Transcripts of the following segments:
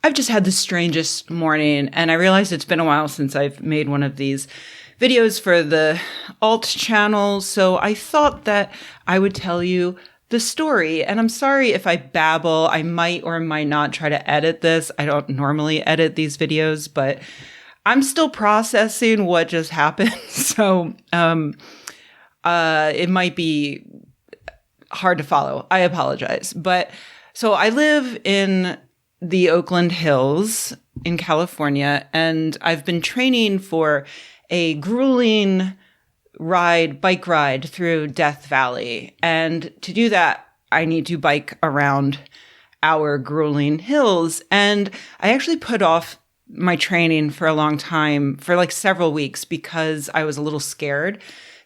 I've just had the strangest morning, and I realized it's been a while since I've made one of these videos for the alt channel, so I thought that I would tell you the story. And I'm sorry if I babble. I might or might not try to edit this. I don't normally edit these videos, but I'm still processing what just happened. So it might be hard to follow. I apologize. But so I live in the Oakland Hills in California, and I've been training for a grueling bike ride through Death Valley. And to do that, I need to bike around our grueling hills. And I actually put off my training for a long time, for like several weeks, because I was a little scared.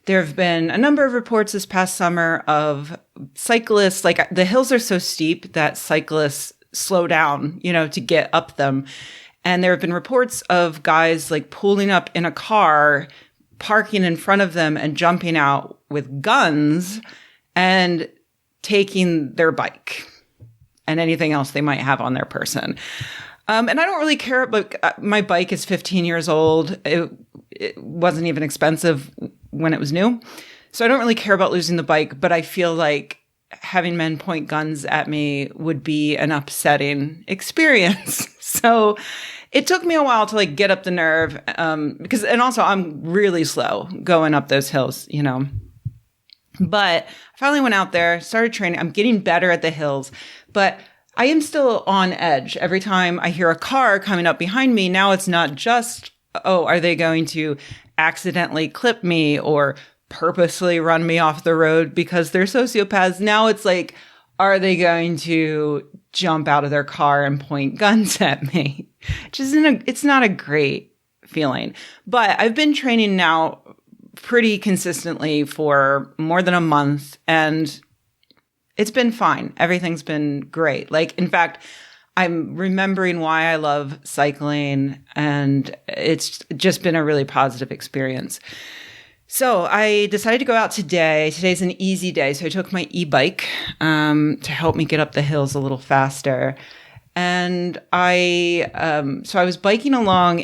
There have been a number of reports this past summer of cyclists, like the hills are so steep that cyclists slow down, to get up them. And there have been reports of guys like pulling up in a car, parking in front of them and jumping out with guns and taking their bike and anything else they might have on their person. And I don't really care, but my bike is 15 years old. It wasn't even expensive when it was new. So I don't really care about losing the bike, but I feel like having men point guns at me would be an upsetting experience. So it took me a while to get up the nerve, and also I'm really slow going up those hills, But I finally went out there, started training. I'm getting better at the hills, but I am still on edge. Every time I hear a car coming up behind me, now it's not just, oh, are they going to accidentally clip me or purposely run me off the road because they're sociopaths? Now it's like, are they going to jump out of their car and point guns at me? It's not a great feeling. But I've been training now pretty consistently for more than a month, and it's been fine. Everything's been great. In fact, I'm remembering why I love cycling, and it's just been a really positive experience. So I decided to go out today. Today's an easy day. So I took my e-bike to help me get up the hills a little faster. And I was biking along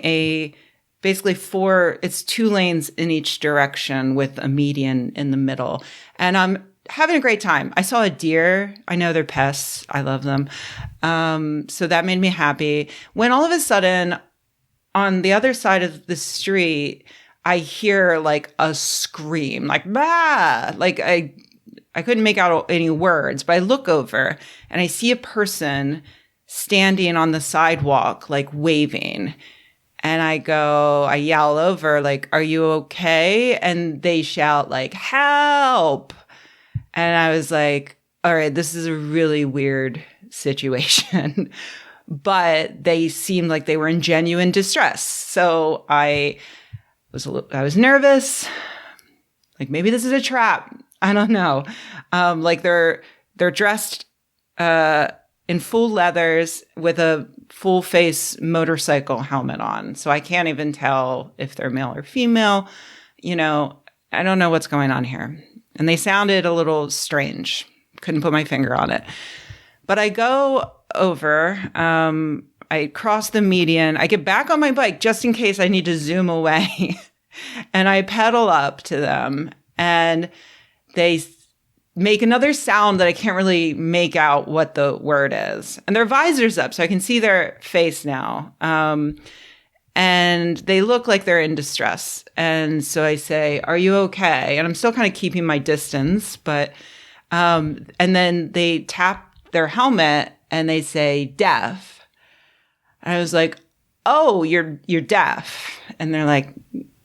basically it's 2 lanes in each direction with a median in the middle. And I'm having a great time. I saw a deer. I know they're pests. I love them. So that made me happy. When all of a sudden, on the other side of the street, I hear a scream, bah! I couldn't make out any words, but I look over and I see a person standing on the sidewalk, waving. And I yell over, are you okay? And they shout, help! And I was like, all right, this is a really weird situation. But they seemed like they were in genuine distress. So I was nervous. Maybe this is a trap. I don't know. They're dressed in full leathers with a full face motorcycle helmet on. So I can't even tell if they're male or female. I don't know what's going on here. And they sounded a little strange. Couldn't put my finger on it. But I go over, I cross the median. I get back on my bike just in case I need to zoom away. And I pedal up to them, and they make another sound that I can't really make out what the word is. And their visor's up, so I can see their face now. And they look like they're in distress. And so I say, are you okay? And I'm still kind of keeping my distance, but, and then they tap their helmet and they say, deaf. And I was like, oh, you're deaf. And they're like,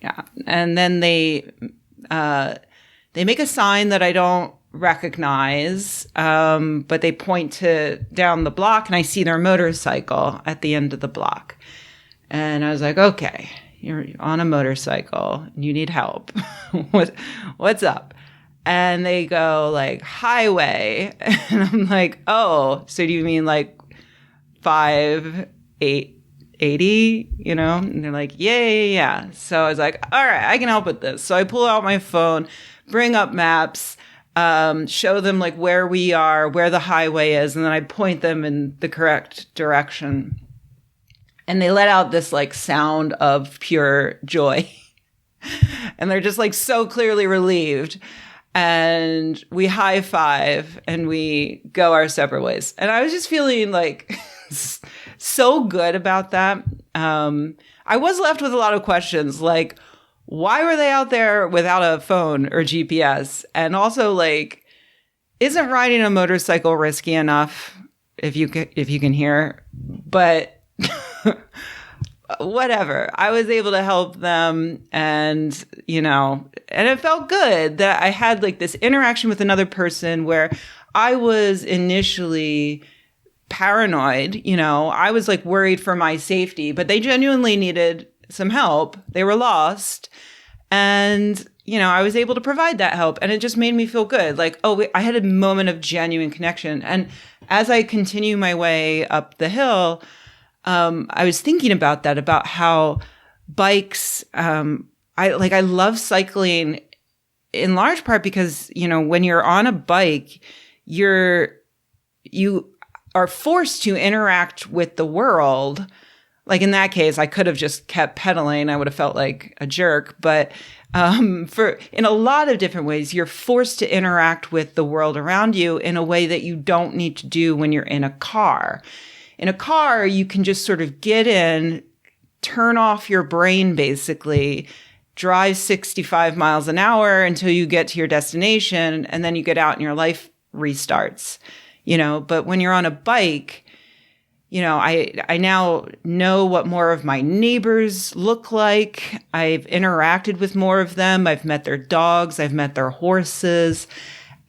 yeah. And then they make a sign that I don't recognize, but they point down the block, and I see their motorcycle at the end of the block. And I was like, okay, you're on a motorcycle. You need help. What's up? And they go highway. And I'm like, oh, so do you mean 580, And they're like, yeah. So I was like, all right, I can help with this. So I pull out my phone, bring up maps, show them where we are, where the highway is, and then I point them in the correct direction. And they let out this like sound of pure joy. And they're just like so clearly relieved. And we high five and we go our separate ways. And I was just feeling like so good about that. I was left with a lot of questions like, why were they out there without a phone or GPS? And also, like, isn't riding a motorcycle risky enough? If you can hear, but whatever. I was able to help them, and and it felt good that I had like this interaction with another person where I was initially paranoid. I was like worried for my safety, but they genuinely needed some help. They were lost. And, I was able to provide that help, and it just made me feel good. Like, I had a moment of genuine connection. And as I continue my way up the hill, I was thinking about that, about how bikes, I love cycling in large part because, when you're on a bike, you are forced to interact with the world. Like in that case, I could have just kept pedaling. I would have felt like a jerk. But in a lot of different ways, you're forced to interact with the world around you in a way that you don't need to do when you're in a car. In a car, you can just sort of get in, turn off your brain, basically, drive 65 miles an hour until you get to your destination, and then you get out and your life restarts. But when you're on a bike, I now know what more of my neighbors look like. I've interacted with more of them. I've met their dogs. I've met their horses.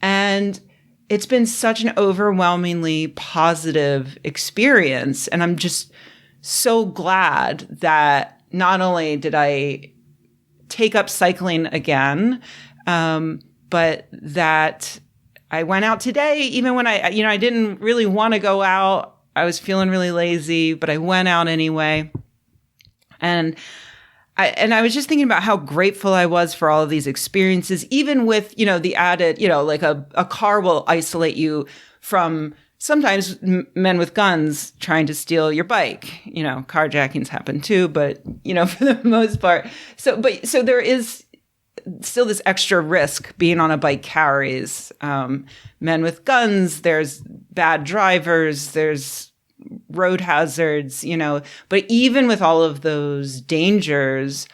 And it's been such an overwhelmingly positive experience. And I'm just so glad that not only did I take up cycling again, but that I went out today, even when I didn't really want to go out. I was feeling really lazy, but I went out anyway. And I was just thinking about how grateful I was for all of these experiences, even with, the added, like a car will isolate you from sometimes men with guns trying to steal your bike. Carjackings happen too, but, for the most part. So there is still this extra risk being on a bike carries. Men with guns, there's bad drivers, there's road hazards, but even with all of those dangers,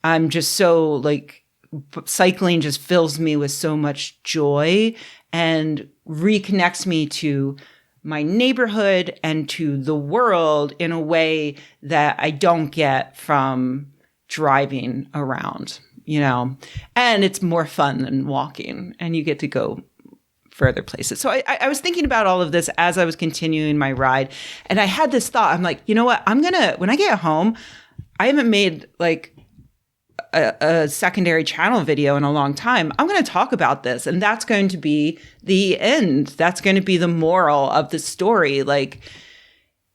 I'm just so like cycling just fills me with so much joy and reconnects me to my neighborhood and to the world in a way that I don't get from driving around. And it's more fun than walking, and you get to go further places. So I was thinking about all of this as I was continuing my ride, and I had this thought. I'm like, you know what? When I get home, I haven't made like a secondary channel video in a long time. I'm going to talk about this, and that's going to be the end. That's going to be the moral of the story. Like,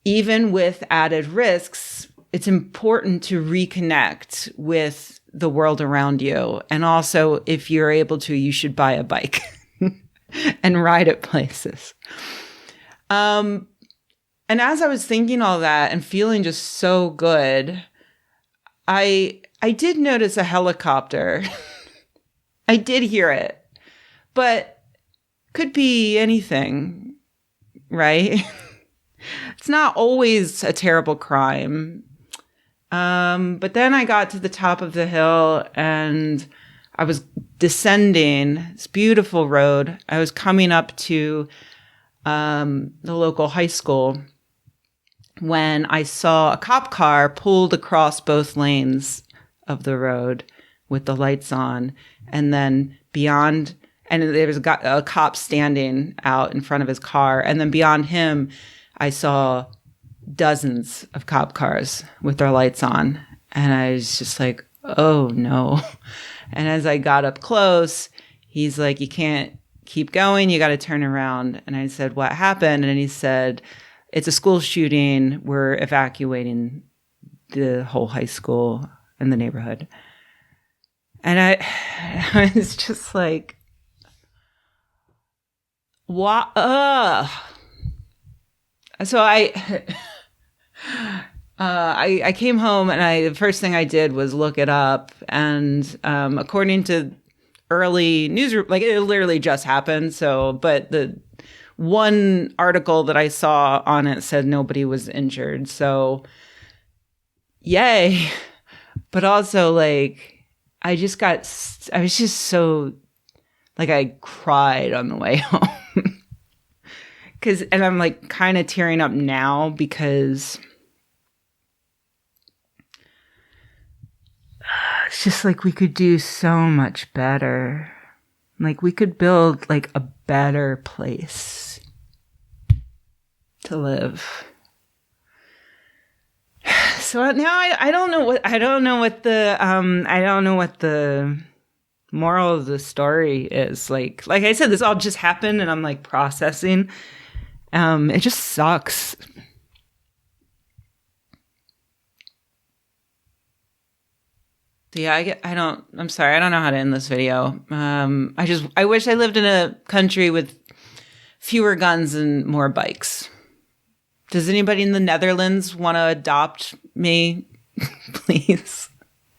even with added risks, it's important to reconnect with the world around you. And also, if you're able to, you should buy a bike and ride at places. And as I was thinking all that and feeling just so good, I did notice a helicopter. I did hear it, but could be anything, right? It's not always a terrible crime. But then I got to the top of the hill and I was descending this beautiful road. I was coming up to the local high school when I saw a cop car pulled across both lanes of the road with the lights on. And then beyond, and there was a cop standing out in front of his car. And then beyond him, I saw dozens of cop cars with their lights on. And I was just like, oh no. And as I got up close, he's like, you can't keep going. You got to turn around. And I said, what happened? And he said, it's a school shooting. We're evacuating the whole high school and the neighborhood. And I was just like, what? So I came home and the first thing I did was look it up. And according to early news, like it literally just happened. So, but the one article that I saw on it said nobody was injured. So, yay. But also, like, I was just so, like, I cried on the way home. And I'm like kind of tearing up now because it's just like we could do so much better. Like we could build like a better place to live. So now I don't know what the moral of the story is. Like I said, this all just happened and I'm like processing. It just sucks. Yeah, I'm sorry. I don't know how to end this video. I wish I lived in a country with fewer guns and more bikes. Does anybody in the Netherlands want to adopt me? Please.